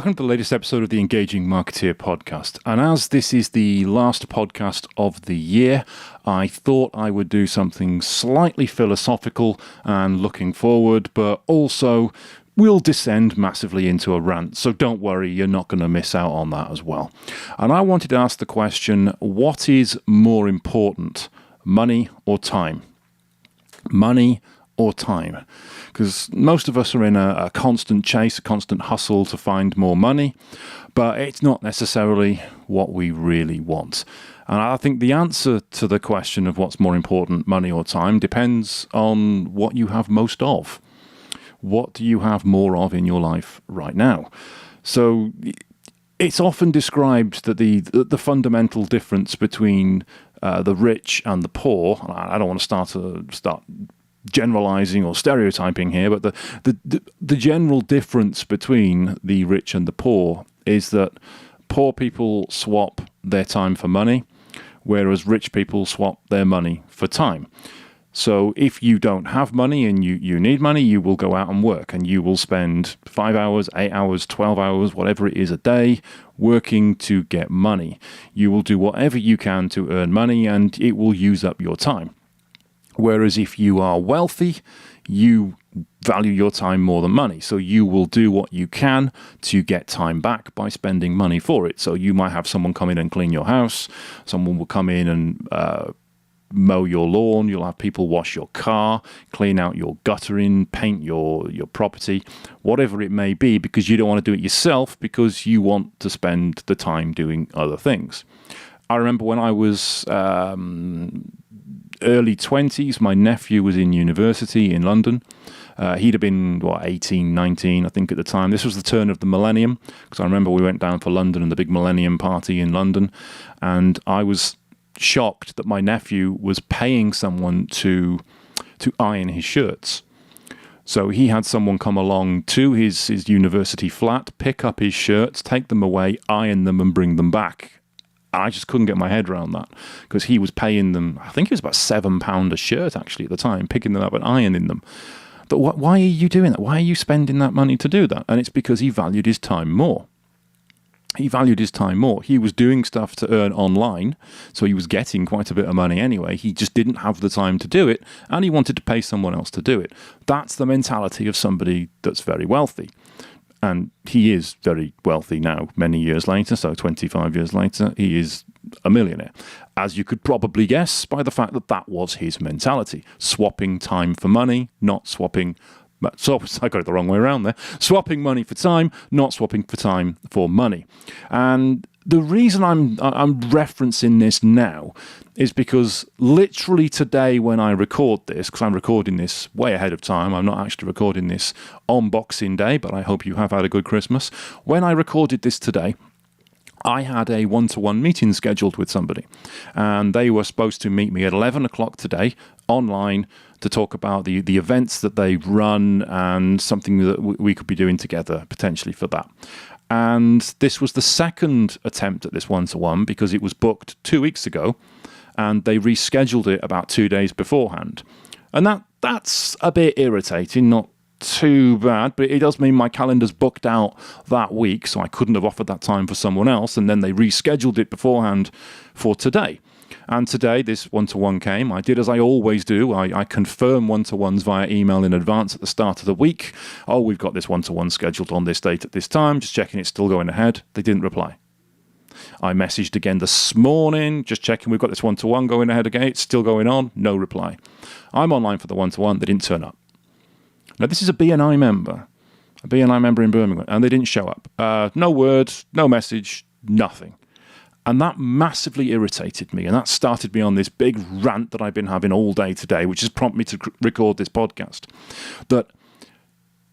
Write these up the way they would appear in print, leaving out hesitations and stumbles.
Welcome to the latest episode of the Engaging Marketeer podcast. And as this is the last podcast of the year, I thought I would do something slightly philosophical and looking forward, but also will descend massively into a rant. So don't worry, you're not going to miss out on that as well. And I wanted to ask the question, what is more important, money or time? Money or time? Because most of us are in a constant chase, a constant hustle to find more money, but it's not necessarily what we really want. And I think the answer to the question of what's more important, money or time, depends on what you have most of. What do you have more of in your life right now? So it's often described that the fundamental difference between the rich and the poor, and I don't want to start generalizing or stereotyping here, but the general difference between the rich and the poor is that poor people swap their time for money, whereas rich people swap their money for time. So if you don't have money and you need money, you will go out and work, and you will spend 5 hours, 8 hours, 12 hours, whatever it is a day, working to get money. You will do whatever you can to earn money, and it will use up your time. Whereas if you are wealthy, you value your time more than money. So you will do what you can to get time back by spending money for it. So you might have someone come in and clean your house. Someone will come in and mow your lawn. You'll have people wash your car, clean out your guttering, paint your property, whatever it may be, because you don't want to do it yourself because you want to spend the time doing other things. I remember when I was early 20s, my nephew was in university in London. He'd have been, 18, 19, I think at the time. This was the turn of the millennium, because I remember we went down for London and the big millennium party in London, and I was shocked that my nephew was paying someone to iron his shirts. So he had someone come along to his university flat, pick up his shirts, take them away, iron them and bring them back. I just couldn't get my head around that, because he was paying them, I think it was about £7 a shirt actually at the time, picking them up and ironing them. But why are you doing that? Why are you spending that money to do that? And it's because he valued his time more. He valued his time more. He was doing stuff to earn online, so he was getting quite a bit of money anyway. He just didn't have the time to do it, and he wanted to pay someone else to do it. That's the mentality of somebody that's very wealthy. And he is very wealthy now, many years later, so 25 years later, he is a millionaire. As you could probably guess by the fact that that was his mentality. Swapping time for money, not swapping... So I got it the wrong way around there. Swapping money for time, not swapping for time for money. And the reason I'm referencing this now is because literally today when I record this, because I'm recording this way ahead of time, I'm not actually recording this on Boxing Day, but I hope you have had a good Christmas. When I recorded this today, I had a one-to-one meeting scheduled with somebody, and they were supposed to meet me at 11 o'clock today online to talk about the events that they run and something that we could be doing together potentially for that. And this was the second attempt at this one-to-one, because it was booked 2 weeks ago and they rescheduled it about 2 days beforehand. And that's a bit irritating, not too bad, but it does mean my calendar's booked out that week, so I couldn't have offered that time for someone else, and then they rescheduled it beforehand for today. And today, this one-to-one came. I did as I always do. I confirm one-to-ones via email in advance at the start of the week. Oh, we've got this one-to-one scheduled on this date at this time. Just checking it's still going ahead. They didn't reply. I messaged again this morning, just checking we've got this one-to-one going ahead again. It's still going on. No reply. I'm online for the one-to-one. They didn't turn up. Now, this is a BNI member in Birmingham, and they didn't show up. No words, no message, nothing. And that massively irritated me, and that started me on this big rant that I've been having all day today, which has prompted me to record this podcast. That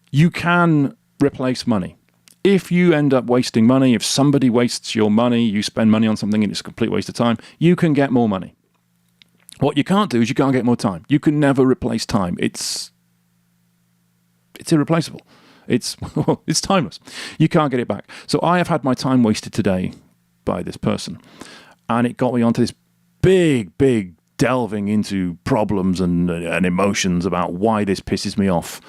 you can replace money. If you end up wasting money, if somebody wastes your money, you spend money on something and it's a complete waste of time, you can get more money. What you can't do is you can't get more time. You can never replace time. It's irreplaceable. It's timeless. You can't get it back. So I have had my time wasted today by this person, and it got me onto this big delving into problems and emotions about why this pisses me off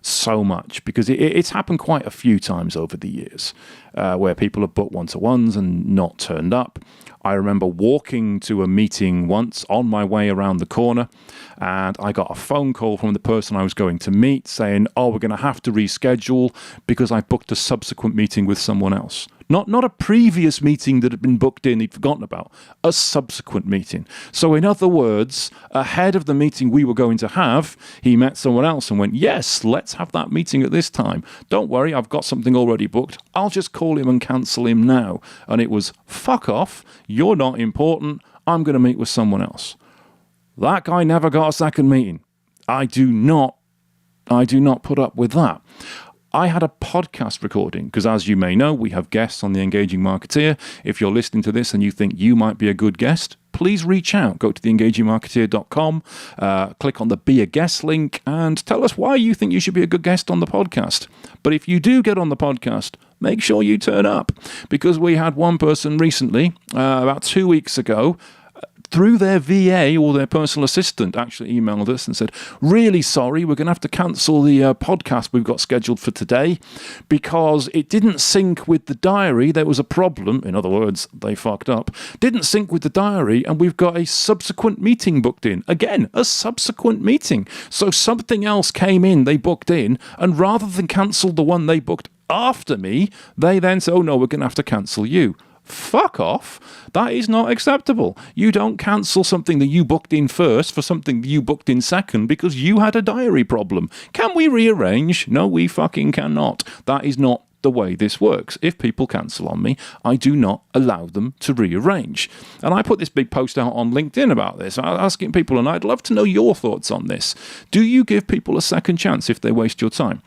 so much, because it's happened quite a few times over the years where people have booked one-to-ones and not turned up. I remember walking to a meeting once on my way around the corner, and I got a phone call from the person I was going to meet saying, oh, we're going to have to reschedule because I booked a subsequent meeting with someone else. Not a previous meeting that had been booked in, he'd forgotten about, a subsequent meeting. So in other words, ahead of the meeting we were going to have, he met someone else and went, yes, let's have that meeting at this time. Don't worry, I've got something already booked. I'll just call him and cancel him now. And it was, fuck off, you're not important, I'm going to meet with someone else. That guy never got a second meeting. I do not put up with that. I had a podcast recording because, as you may know, we have guests on the Engaging Marketeer. If you're listening to this and you think you might be a good guest, please reach out. Go to theengagingmarketeer.com, click on the Be a Guest link, and tell us why you think you should be a good guest on the podcast. But if you do get on the podcast, make sure you turn up, because we had one person recently, about 2 weeks ago, through their VA or their personal assistant, actually emailed us and said, really sorry, we're going to have to cancel the podcast we've got scheduled for today because it didn't sync with the diary. There was a problem. In other words, they fucked up. Didn't sync with the diary, and we've got a subsequent meeting booked in. Again, a subsequent meeting. So something else came in, they booked in, and rather than cancel the one they booked after me, they then said, oh no, we're going to have to cancel you. Fuck off. That is not acceptable. You don't cancel something that you booked in first for something that you booked in second because you had a diary problem. Can we rearrange? No, we fucking cannot. That is not the way this works. If people cancel on me, I do not allow them to rearrange. And I put this big post out on LinkedIn about this, asking people, and I'd love to know your thoughts on this. Do you give people a second chance if they waste your time?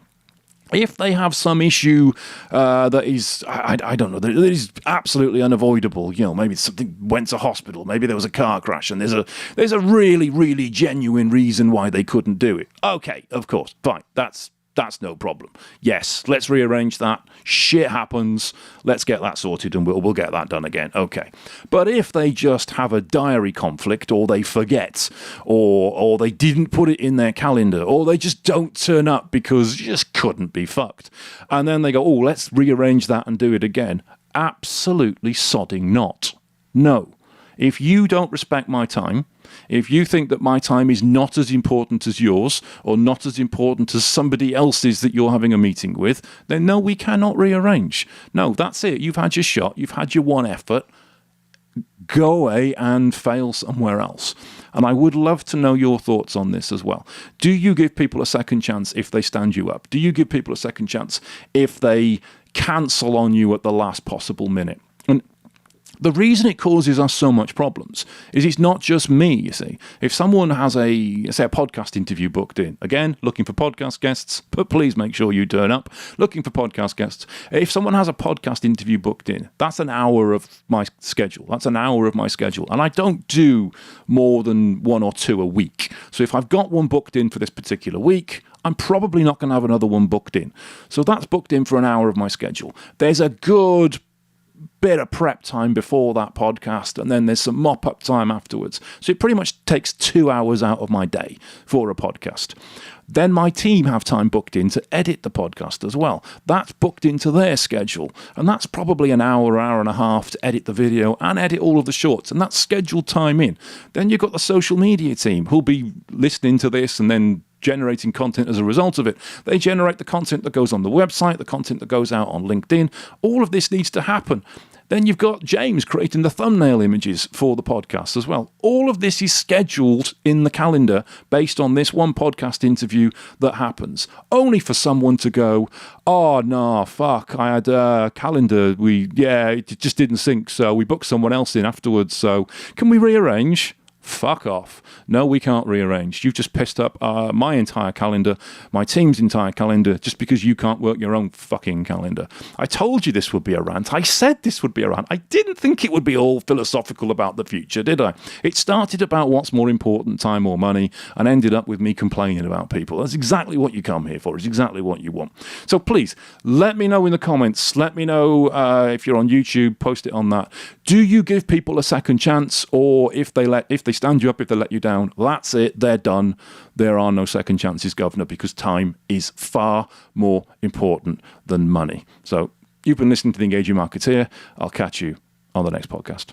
If they have some issue that is, I don't know, that is absolutely unavoidable, maybe something went to hospital, maybe there was a car crash, and there's a really, really genuine reason why they couldn't do it. Okay, of course, fine, that's no problem. Yes, let's rearrange that. Shit happens. Let's get that sorted and we'll get that done again. Okay. But if they just have a diary conflict, or they forget, or they didn't put it in their calendar, or they just don't turn up because you just couldn't be fucked, and then they go, oh, let's rearrange that and do it again. Absolutely sodding not. No. If you don't respect my time, if you think that my time is not as important as yours, or not as important as somebody else's that you're having a meeting with, then no, we cannot rearrange. No, that's it. You've had your shot. You've had your one effort. Go away and fail somewhere else. And I would love to know your thoughts on this as well. Do you give people a second chance if they stand you up? Do you give people a second chance if they cancel on you at the last possible minute? And the reason it causes us so much problems is it's not just me, you see. If someone has a podcast interview booked in, again, looking for podcast guests, but please make sure you turn up, looking for podcast guests. If someone has a podcast interview booked in, that's an hour of my schedule. That's an hour of my schedule. And I don't do more than 1 or 2 a week. So if I've got one booked in for this particular week, I'm probably not going to have another one booked in. So that's booked in for an hour of my schedule. There's a good bit of prep time before that podcast, and then there's some mop-up time afterwards. So it pretty much takes 2 hours out of my day for a podcast. Then my team have time booked in to edit the podcast as well. That's booked into their schedule, and that's probably an hour and a half to edit the video and edit all of the shorts, and that's scheduled time in. Then you've got the social media team who'll be listening to this and then generating content as a result of it. They generate the content that goes on the website, the content that goes out on LinkedIn. All of this needs to happen. Then you've got James creating the thumbnail images for the podcast as well. All of this is scheduled in the calendar based on this one podcast interview that happens. Only for someone to go, oh, no, fuck, I had a calendar. It just didn't sync, so we booked someone else in afterwards. So can we rearrange? Fuck off. No, we can't rearrange. You've just pissed up my entire calendar, my team's entire calendar, just because you can't work your own fucking calendar. I told you this would be a rant. I said this would be a rant. I didn't think it would be all philosophical about the future, did I? It started about what's more important, time or money, and ended up with me complaining about people. That's exactly what you come here for. It's exactly what you want. So please, let me know in the comments. Let me know if you're on YouTube, post it on that. Do you give people a second chance, or if they stand you up if they let you down. That's it. They're done. There are no second chances, governor, because time is far more important than money. So you've been listening to The Engaging Marketeer. I'll catch you on the next podcast.